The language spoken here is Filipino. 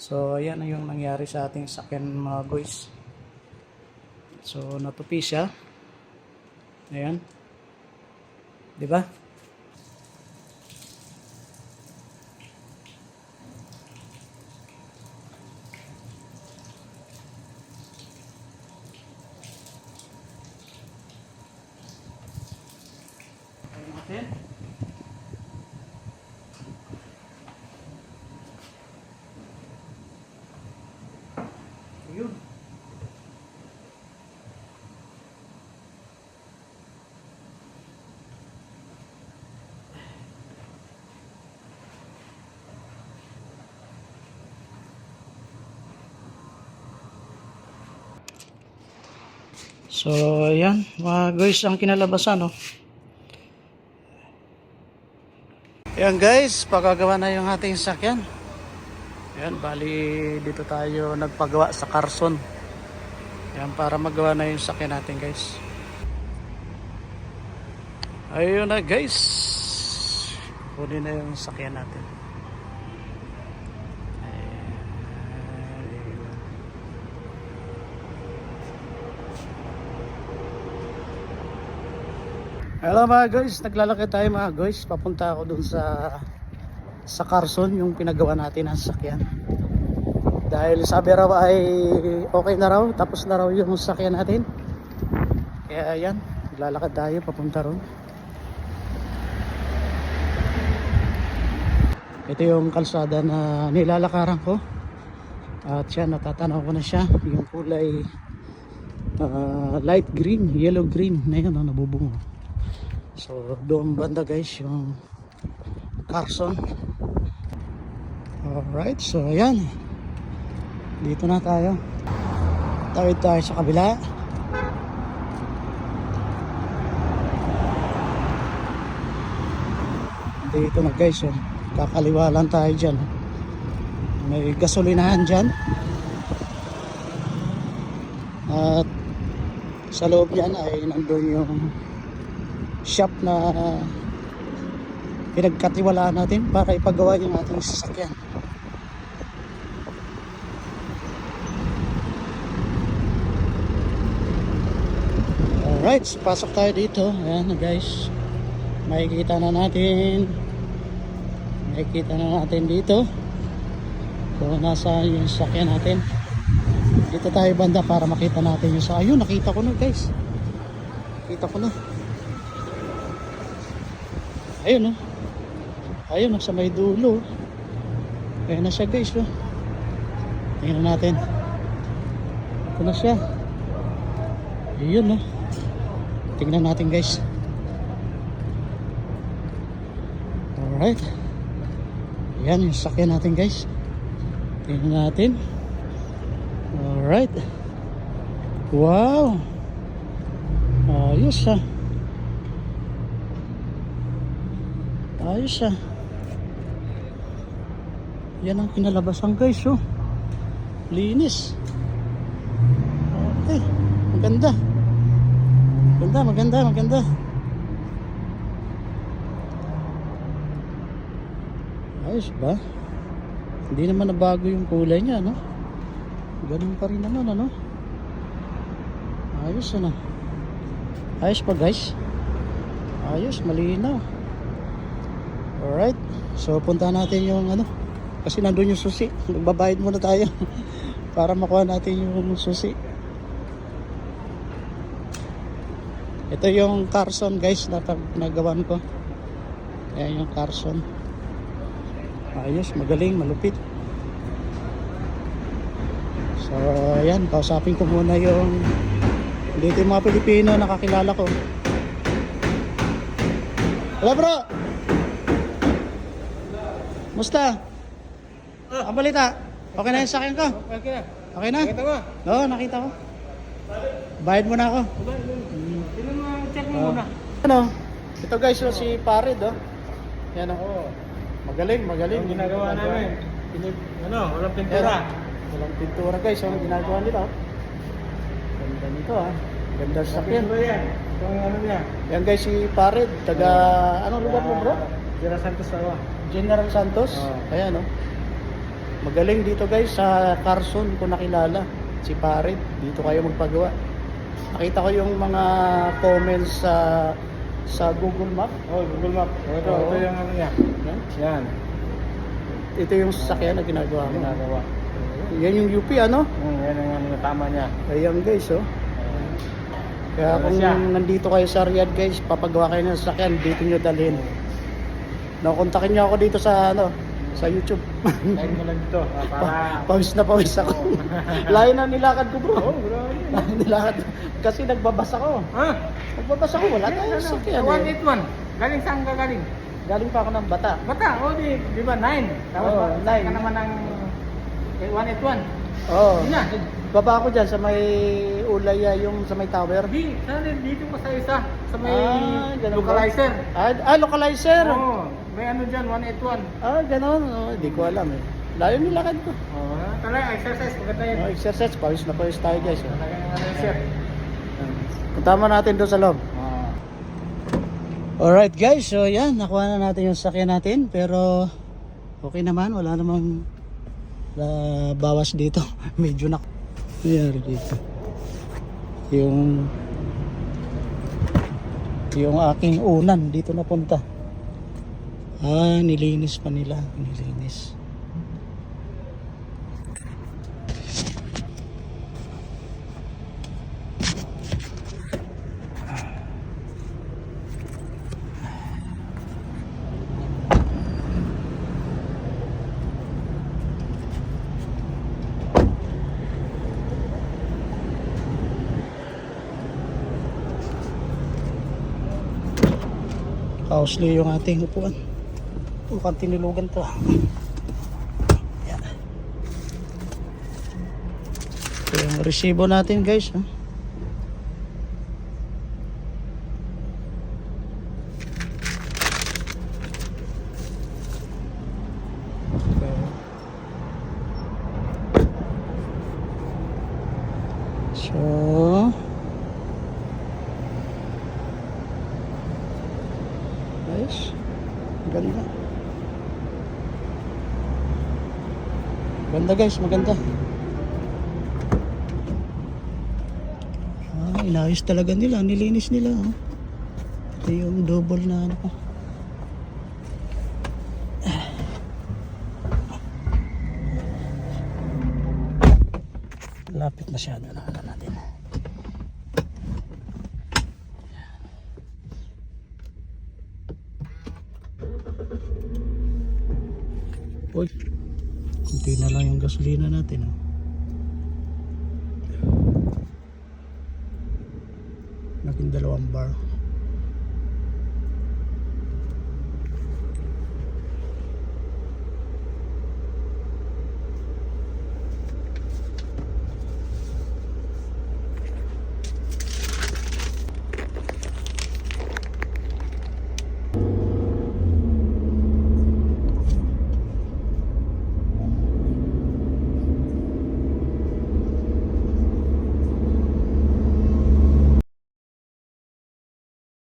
So ayan na yung nangyari sa ating sakyan mga guys. So natupi siya. Ayan. 'Di ba? Natin. Ayun. So ayan mga guys ang kinalabasan, no. Ayan guys, pagagawa na yung ating sakyan. Ayan, bali dito tayo nagpagawa sa Carson. Ayan, para magawa na yung sakyan natin guys. Ayun na guys, kunin na yung sakyan natin. Hello mga guys, naglalakad tayo mga guys. Papunta ako dun sa Carson, yung pinagawa natin ang sakyan. Dahil sabi raw ay okay na raw, tapos na raw yung sakyan natin. Kaya ayan, naglalakad tayo papunta ron. Ito yung kalsada na nilalakaran ko. At siya, natatanaw ko na siya. Yung kulay light green, yellow green na yun, nabubungo. So doon banda guys yung Carson. Alright, so ayan, dito na tayo. Tawid tayo sa kabila. Dito na guys, oh. Kakaliwa lang tayo dyan. May gasolinahan dyan. At sa loob yan ay nandun yung shop na pinagkatiwalaan natin para ipagawa yung ating sasakyan. Alright, pasok tayo dito. Ayan guys, makikita na natin dito kung nasa yung sasakyan natin. Dito tayo banda para makita natin yung ayun, nakita ko na guys, nakita ko na. Ayun, oh. Ayun, sa may dulo. Ayun na siya guys, oh. Tingnan natin. Ito na siya. Ayun, oh. Tingnan natin guys. Alright. Ayan yung sakyan natin guys. Tingnan natin. Alright. Wow. Ayos, ah. Ayos, ah. Yan ang kinalabasan guys, oh. Linis. Okay, maganda. Maganda. Ayos ba? Hindi naman nabago yung kulay niya, no? Ganun pa rin naman, ano? Ayos, ano? Ayos pa guys. Ayos, malinaw. Alright, so punta natin yung ano, kasi nandun yung susi. Magbabayad muna tayo para makuha natin yung susi. Ito yung Carson guys na nagawan ko. Ayan yung Carson. Ayos, magaling, malupit. So ayan, kausapin ko muna yung dito yung mga Pilipino nakakilala ko. Hello bro, musta? Ang balita? Okay na yung sakyan ko? Okay na? Nakita mo? Oo, nakita ko. Bayad mo na ako. Check mo muna. Ano? Ito guys, yung si Pared, oh. Yan, oh. Magaling. Ang ginagawa namin. Walang pintura. Walang pintura guys, ang ginagawa nila. Ganda nito, ah. Ganda sa sakyan. Ito ang ano niya. Yan guys, si Pared. Taga, anong lugar mo bro? General Santos Sawa. General Santos. Ayan, oh. Magaling dito guys sa Carson ko nakilala. Si Parit, dito kayo magpagawa. Nakita ko yung mga comments sa Google Map. Oh, Google Map. Ito, Oo. ito yung ano niya. Yan. Yan. Ito yung sasakyan na ginagawa mo. Ginagawa. Yan yung UP ano? Yan ang ano, tama niya. Ayan guys oh. Kaya Ano kung siya? nandito kayo sa Riyadh guys, papagawa kayo ng sasakyan, dito nyo dalhin. Nakontakin nyo ako dito sa sa YouTube. Kain mo lang dito. Para... Pawis na pawis ako. Layo na nilakad ko bro. Oh, grabe. Nilakad. Kasi nagbabasa ko. Ha? Nagbabasa ko, wala tayong sasakyan. 181. Galing saan ka galing? Galing pa ako ng Bata. Bata, di ba 9? Tapos Oo, ka 9. naman ng 181. Oo. Yun na. Baba ako dyan sa may Ulaya, yung sa may tower. Di, sana dito pa sa isa. Sa may ganun ba? localizer. Localizer. Oo, may ano dyan, 181. Ganon. Hindi ko alam eh. Layo nilakad ko. Oo, talaga, exercise, maganda yun. Exercise, pawis na pawis tayo guys. Talagang ano yun, sir. Punta mo natin doon sa loob. Alright guys, so yan, nakuha na natin yung sakyan natin. Pero okay naman, wala namang bawas dito. Medyo nangyari dito. Yung aking unan dito napunta. Nilinis pa nila. Nilinis. Kausli yung ating upuan. Mukhang tinilugan to. Yan. Ito yung resibo natin guys. So guys, ganda. Ganda guys, maganda. Inayos talaga nila, nilinis nila. Ito yung double na ano. Lapit masyado na ano natin. Uy, kunti na lang yung gasolina natin. Naging 2 bar.